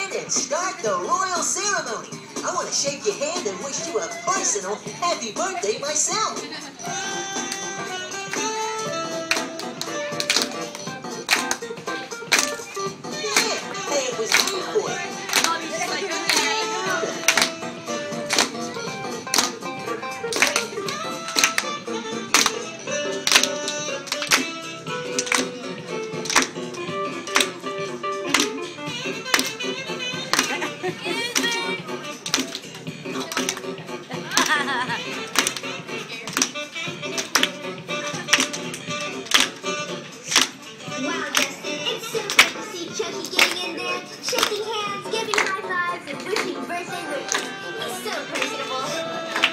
stand and start the royal ceremony. I want to shake your hand and wish you a personal happy birthday myself. Yeah, hey, it was me for you. Wow, Justin, it's so good to see Chucky getting in there, shaking hands, giving high fives, and wishing birthday wishes. He's so personable.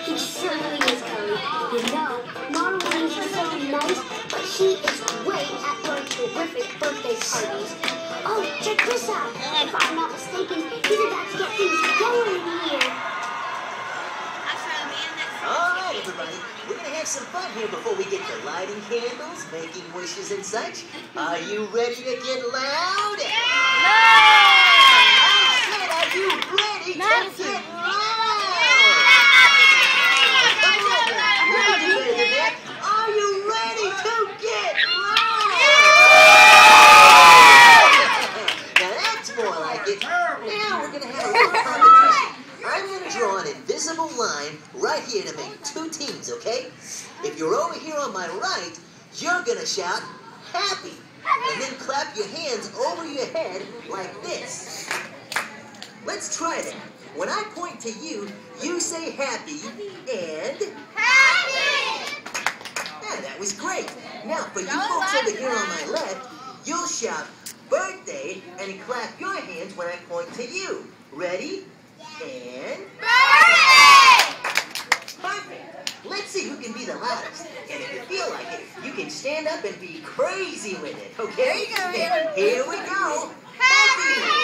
He certainly is, Chloe. You know, Mama Louise is so nice, but she is great at throwing terrific birthday parties. Oh, check this out. If I'm not mistaken, he's about to get things going here. All right, everybody. We're going to have some fun here before we get to lighting candles, making wishes, and such. Are you ready to get loud? No! I said, are you ready to get loud? Come on, now. You're ready to get. Are you ready to get loud? Now that's more like it. Now we're going to have a little competition. I'm going to draw an invisible line right here to make two teams, okay? If you're over here on my right, you're going to shout, happy, and then clap your hands over your head like this. Let's try that. When I point to you, you say happy and... Happy! Yeah, that was great. Now, for you folks over here on my left, you'll shout birthday and clap your hands when I point to you. Ready? And... Birthday! Perfect. Let's see who can be the loudest. And if you feel like it, you can stand up and be crazy with it, okay? There you go, Hannah. Here we go. Happy!